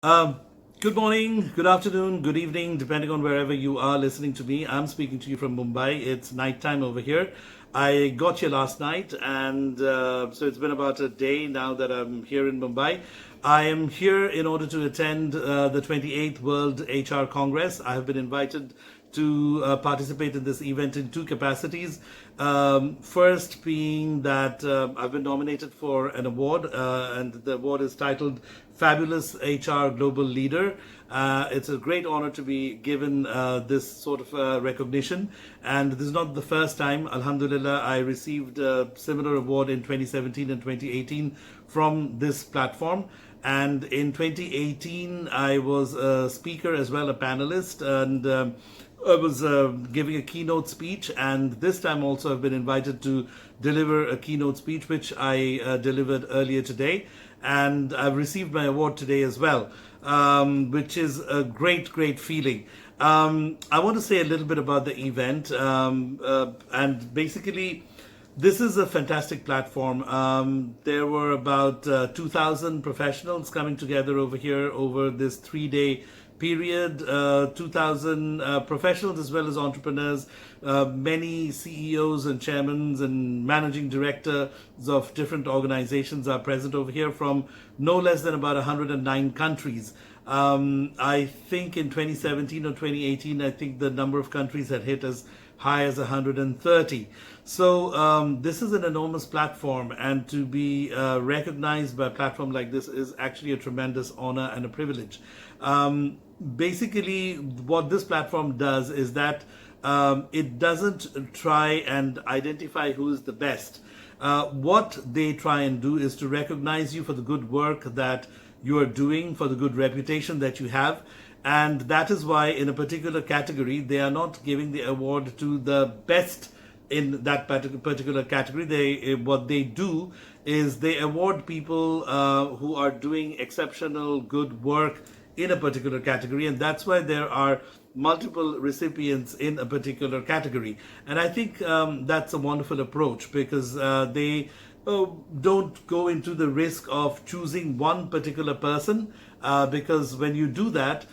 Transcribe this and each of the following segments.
Um, Good morning, good afternoon, good evening, depending on wherever you are listening to me. I'm speaking to you from Mumbai. It's nighttime over here. I got here last night, and so it's been about a day now that I'm here in Mumbai. I am here in order to attend the 28th World HR Congress. I have been invited to participate in this event in two capacities. First, being that I've been nominated for an award, and the award is titled Fabulous HR Global Leader. It's a great honor to be given this sort of recognition, and this is not the first time. Alhamdulillah, I received a similar award in 2017 and 2018 from this platform. And in 2018, I was a speaker as well, a panelist, and I was giving a keynote speech. And this time also, I've been invited to deliver a keynote speech, which I delivered earlier today. And I've received my award today as well, which is a great, great feeling. I want to say a little bit about the event, and basically, this is a fantastic platform. There were about 2,000 professionals coming together over here over this 3 day period. 2,000 professionals as well as entrepreneurs, many CEOs and chairmen and managing directors of different organizations are present over here from no less than about 109 countries. I think in 2017 or 2018, I think the number of countries had hit as high as 130. So this is an enormous platform, and to be recognized by a platform like this is actually a tremendous honor and a privilege. Basically, what this platform does is that it doesn't try and identify who is the best. What they try and do is to recognize you for the good work that you are doing, for the good reputation that you have. And that is why, in a particular category, they are not giving the award to the best in that particular category. What they do is they award people who are doing exceptional good work in a particular category, and that's why there are multiple recipients in a particular category. And I think that's a wonderful approach, because they don't go into the risk of choosing one particular person, because when you do that,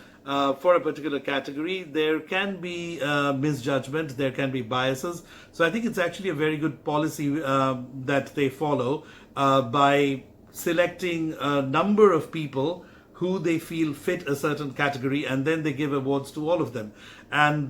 for a particular category, there can be misjudgment, there can be biases. So I think it's actually a very good policy that they follow by selecting a number of people who they feel fit a certain category, and then they give awards to all of them. And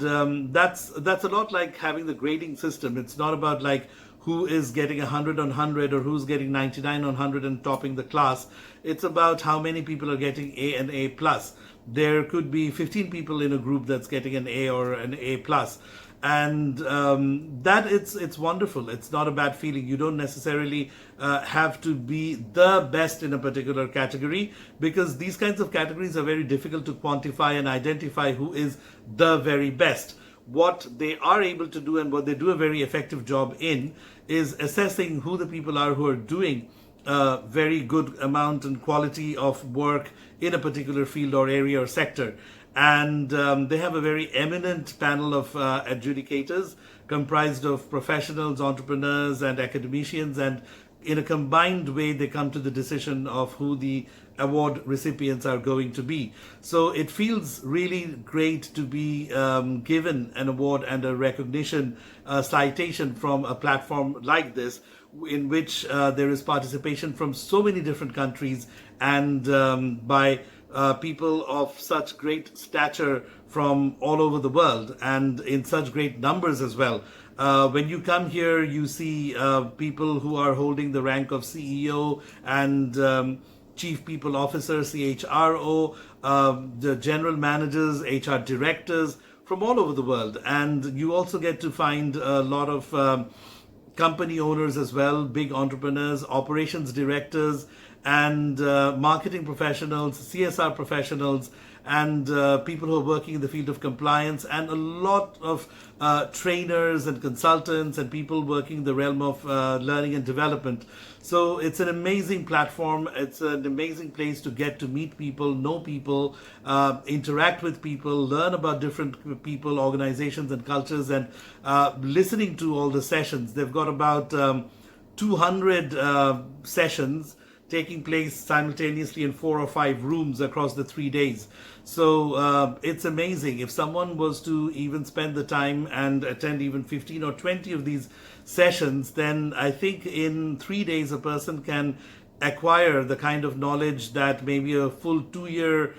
that's a lot like having the grading system. It's not about like who is getting 100 on 100 or who's getting 99 on 100 and topping the class. It's about how many people are getting A and A plus. There could be 15 people in a group that's getting an A or an A plus, and that it's wonderful. It's not a bad feeling. You don't necessarily have to be the best in a particular category, because these kinds of categories are very difficult to quantify and identify who is the very best. What they are able to do, and what they do a very effective job in, is assessing who the people are who are doing a very good amount and quality of work in a particular field or area or sector. And they have a very eminent panel of adjudicators comprised of professionals, entrepreneurs, and academicians. And in a combined way, they come to the decision of who the award recipients are going to be. So it feels really great to be given an award and a recognition, a citation from a platform like this, in which there is participation from so many different countries, and by people of such great stature from all over the world, and in such great numbers as well. When you come here, you see people who are holding the rank of CEO and Chief People Officer, CHRO, the general managers, HR directors from all over the world. And you also get to find a lot of company owners as well, big entrepreneurs, operations directors, and marketing professionals, CSR professionals, and people who are working in the field of compliance, and a lot of trainers and consultants and people working in the realm of learning and development. So it's an amazing platform. It's an amazing place to get to meet people, know people, interact with people, learn about different people, organizations, and cultures, and listening to all the sessions. They've got about 200 sessions taking place simultaneously in 4 or 5 rooms across the 3 days. So it's amazing. If someone was to even spend the time and attend even 15 or 20 of these sessions, then I think in 3 days a person can acquire the kind of knowledge that maybe a full 2 year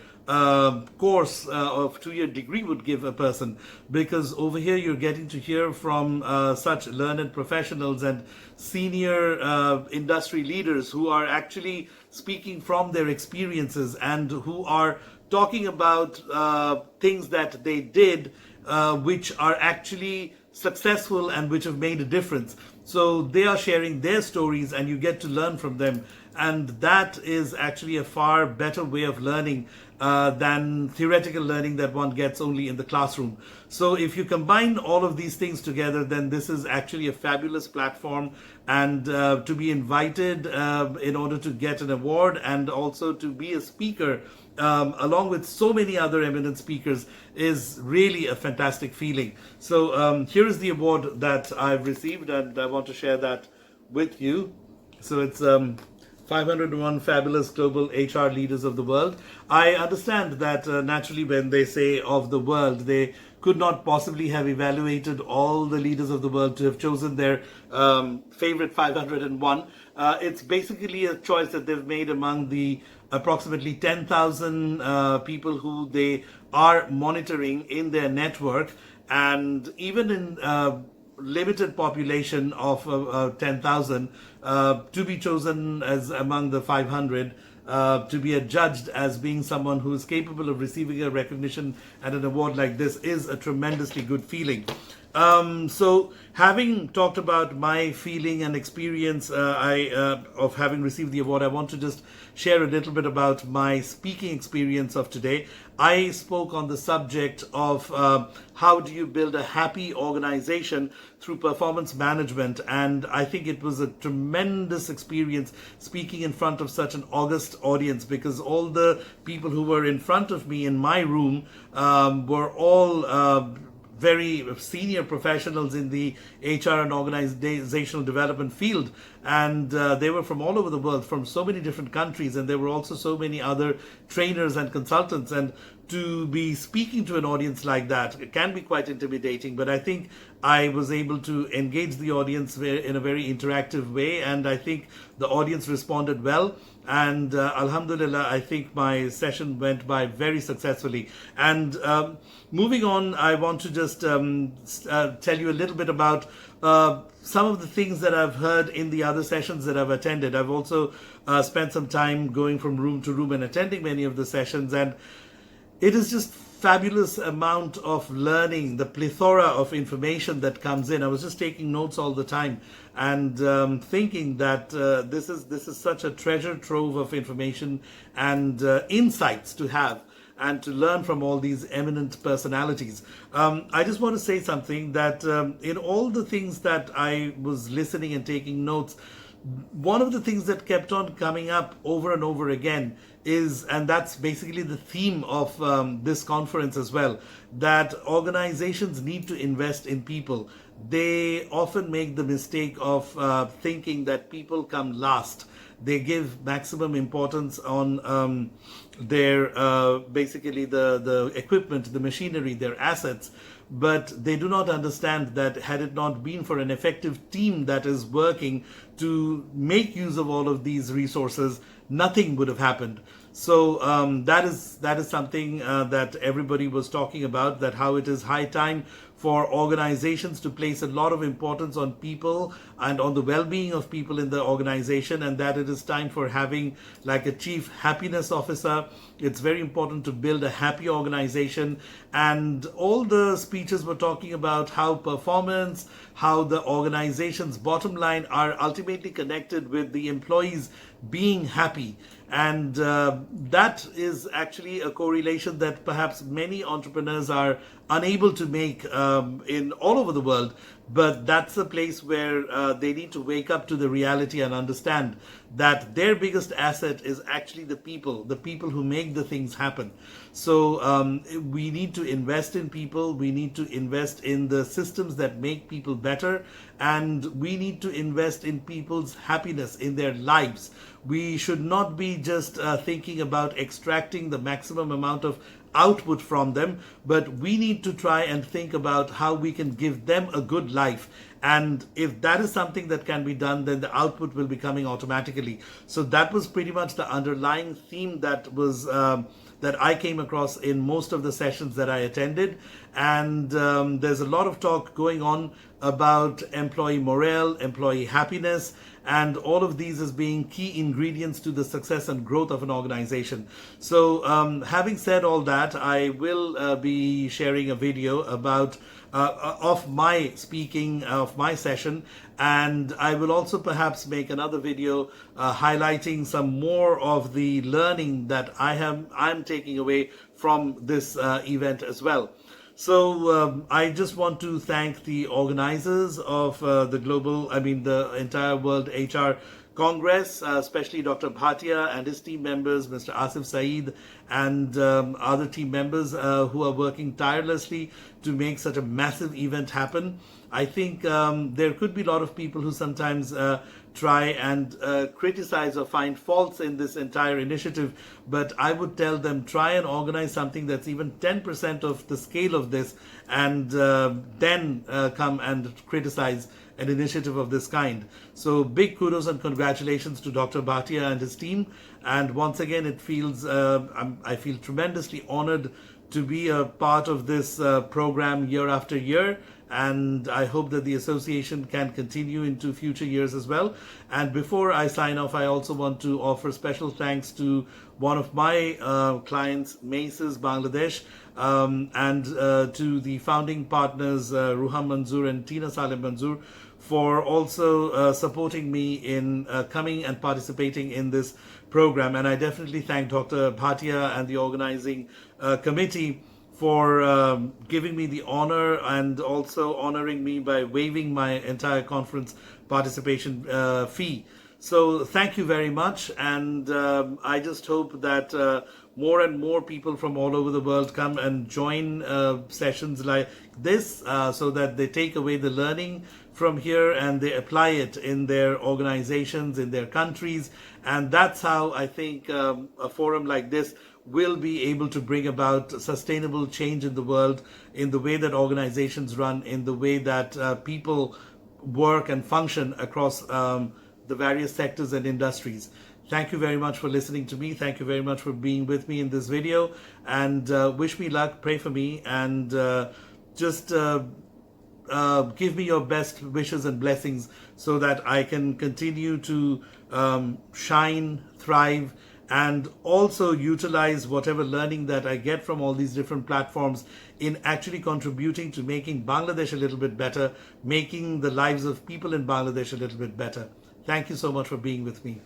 course of 2 year degree would give a person. Because over here you're getting to hear from such learned professionals and senior industry leaders who are actually speaking from their experiences and who are talking about things that they did which are actually successful and which have made a difference. So they are sharing their stories and you get to learn from them. And that is actually a far better way of learning than theoretical learning that one gets only in the classroom. So if you combine all of these things together, then this is actually a fabulous platform. And to be invited in order to get an award and also to be a speaker along with so many other eminent speakers is really a fantastic feeling. So here is the award that I've received, and I want to share that with you. So it's 501 Fabulous Global HR Leaders of the World. I understand that naturally when they say of the world, they could not possibly have evaluated all the leaders of the world to have chosen their favorite 501. It's basically a choice that they've made among the approximately 10,000 people who they are monitoring in their network. And even in limited population of 10,000 to be chosen as among the 500 to be adjudged as being someone who is capable of receiving a recognition and an award like this is a tremendously good feeling. So having talked about my feeling and experience of having received the award, I want to just share a little bit about my speaking experience of today. I spoke on the subject of how do you build a happy organization through performance management, and I think it was a tremendous experience speaking in front of such an august audience, because all the people who were in front of me in my room were all very senior professionals in the HR and organizational development field, and they were from all over the world, from so many different countries, and there were also so many other trainers and consultants. And to be speaking to an audience like that, it can be quite intimidating, but I think I was able to engage the audience in a very interactive way, and I think the audience responded well. And Alhamdulillah, I think my session went by very successfully. And moving on, I want to just tell you a little bit about some of the things that I've heard in the other sessions that I've attended. I've also spent some time going from room to room and attending many of the sessions, and it is just fabulous amount of learning, the plethora of information that comes in. I was just taking notes all the time and thinking that this is such a treasure trove of information and insights to have and to learn from all these eminent personalities. I just want to say something that in all the things that I was listening and taking notes, one of the things that kept on coming up over and over again is, and that's basically the theme of this conference as well, that organizations need to invest in people. They often make the mistake of thinking that people come last. They give maximum importance on their basically the equipment, the machinery, their assets, but they do not understand that had it not been for an effective team that is working to make use of all of these resources, nothing would have happened. So that is something that everybody was talking about, that how it is high time for organizations to place a lot of importance on people and on the well-being of people in the organization, and that it is time for having like a chief happiness officer. It's very important to build a happy organization, and all the speeches were talking about how performance, how the organization's bottom line are ultimately connected with the employees being happy. And that is actually a correlation that perhaps many entrepreneurs are unable to make in all over the world, but that's a place where they need to wake up to the reality and understand that their biggest asset is actually the people who make the things happen. So we need to invest in people, we need to invest in the systems that make people better, and we need to invest in people's happiness in their lives. We should not be just thinking about extracting the maximum amount of output from them, but we need to try and think about how we can give them a good life. And if that is something that can be done, then the output will be coming automatically. So that was pretty much the underlying theme that was that I came across in most of the sessions that I attended. And there's a lot of talk going on about employee morale, employee happiness, and all of these as being key ingredients to the success and growth of an organization. So having said all that, I will be sharing a video about of my speaking, of my session, and I will also perhaps make another video highlighting some more of the learning that I'm taking away from this event as well. So I just want to thank the organizers of the entire World HR Congress, especially Dr. Bhatia and his team members, Mr. Asif Saeed, and other team members who are working tirelessly to make such a massive event happen. I think there could be a lot of people who sometimes try and criticize or find faults in this entire initiative, but I would tell them, try and organize something that's even 10% of the scale of this, and then come and criticize an initiative of this kind. So big kudos and congratulations to Dr. Bhatia and his team. And once again, it feels I feel tremendously honored to be a part of this program year after year, and I hope that the association can continue into future years as well. And before I sign off, I also want to offer special thanks to one of my clients, Maces Bangladesh, and to the founding partners, Ruham Manzoor and Tina Salim Manzoor, for also supporting me in coming and participating in this program. And I definitely thank Dr. Bhatia and the organizing committee for giving me the honor and also honoring me by waiving my entire conference participation fee. So thank you very much, and I just hope that more and more people from all over the world come and join sessions like this, so that they take away the learning from here and they apply it in their organizations, in their countries. And that's how I think a forum like this will be able to bring about sustainable change in the world, in the way that organizations run, in the way that people work and function across the various sectors and industries. Thank you very much for listening to me. Thank you very much for being with me in this video, and wish me luck, pray for me, and just give me your best wishes and blessings so that I can continue to shine, thrive, and also utilize whatever learning that I get from all these different platforms in actually contributing to making Bangladesh a little bit better, making the lives of people in Bangladesh a little bit better. Thank you so much for being with me.